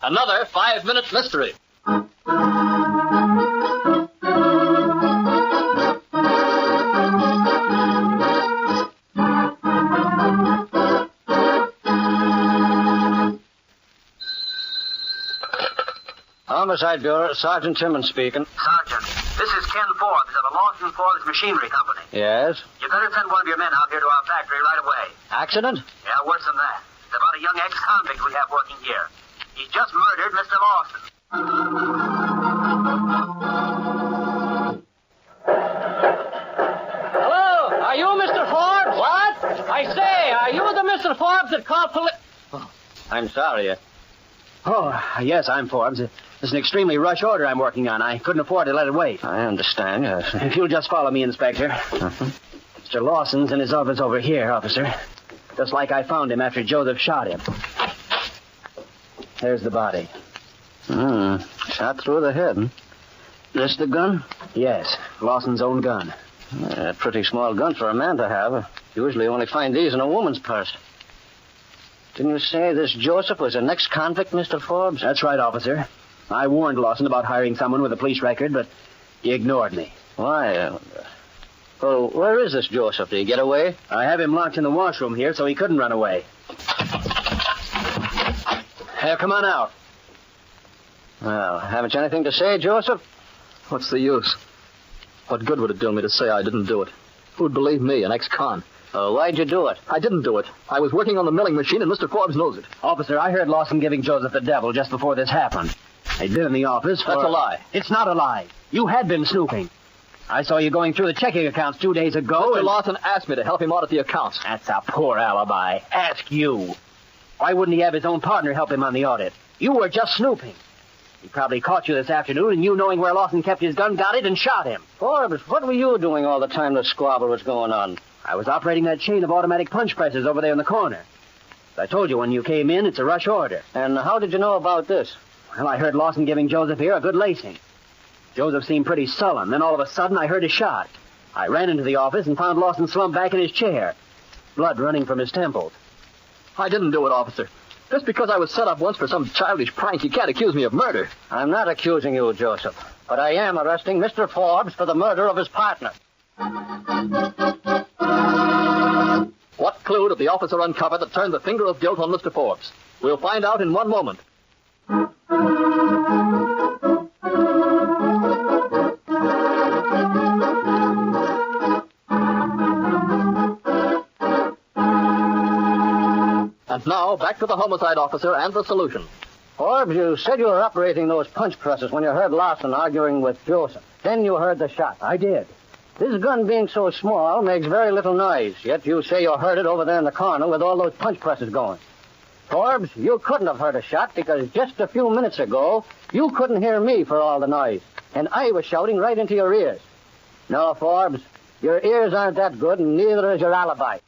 Another 5-minute mystery. Homicide Bureau, Sergeant Timmons speaking. Sergeant, this is Ken Forbes of the Lawson Forbes Machinery Company. Yes? You better send one of your men out here to our factory right away. Accident? Yeah, worse than that. It's about a young ex-convict we have working here. He's just murdered Mr. Lawson. Hello? Are you Mr. Forbes? What? I say, are you the Mr. Forbes that called police? Oh, I'm sorry. Oh, yes, I'm Forbes. It's an extremely rush order I'm working on. I couldn't afford to let it wait. I understand, yes. If you'll just follow me, Inspector. Mr. Lawson's in his office over here, officer. Just like I found him after Joseph shot him. There's the body. Shot through the head. This the gun? Yes, Lawson's own gun. A pretty small gun for a man to have. Usually only find these in a woman's purse. Didn't you say this Joseph was an ex-convict, Mr. Forbes? That's right, officer. I warned Lawson about hiring someone with a police record, but he ignored me. Why? Well, where is this Joseph? Did he get away? I have him locked in the washroom here, so he couldn't run away. Come on out. Well, haven't you anything to say, Joseph? What's the use? What good would it do me to say I didn't do it? Who'd believe me, an ex-con? Why'd you do it? I didn't do it. I was working on the milling machine, and Mr. Forbes knows it. Officer, I heard Lawson giving Joseph the devil just before this happened. He'd been in the office for... That's a lie. It's not a lie. You had been snooping. I saw you going through the checking accounts 2 days ago, Mr. Lawson asked me to help him audit the accounts. That's a poor alibi. Ask you. Why wouldn't he have his own partner help him on the audit? You were just snooping. He probably caught you this afternoon, and you, knowing where Lawson kept his gun, got it and shot him. Forbes, what were you doing all the time the squabble was going on? I was operating that chain of automatic punch presses over there in the corner. As I told you when you came in, it's a rush order. And how did you know about this? Well, I heard Lawson giving Joseph here a good lacing. Joseph seemed pretty sullen. Then all of a sudden, I heard a shot. I ran into the office and found Lawson slumped back in his chair, blood running from his temples. I didn't do it, officer. Just because I was set up once for some childish prank, you can't accuse me of murder. I'm not accusing you, Joseph, but I am arresting Mr. Forbes for the murder of his partner. What clue did the officer uncover that turned the finger of guilt on Mr. Forbes? We'll find out in one moment. And now, back to the homicide officer and the solution. Forbes, you said you were operating those punch presses when you heard Lawson arguing with Joseph. Then you heard the shot. I did. This gun being so small makes very little noise, yet you say you heard it over there in the corner with all those punch presses going. Forbes, you couldn't have heard a shot because just a few minutes ago, you couldn't hear me for all the noise, and I was shouting right into your ears. No, Forbes, your ears aren't that good, and neither is your alibi.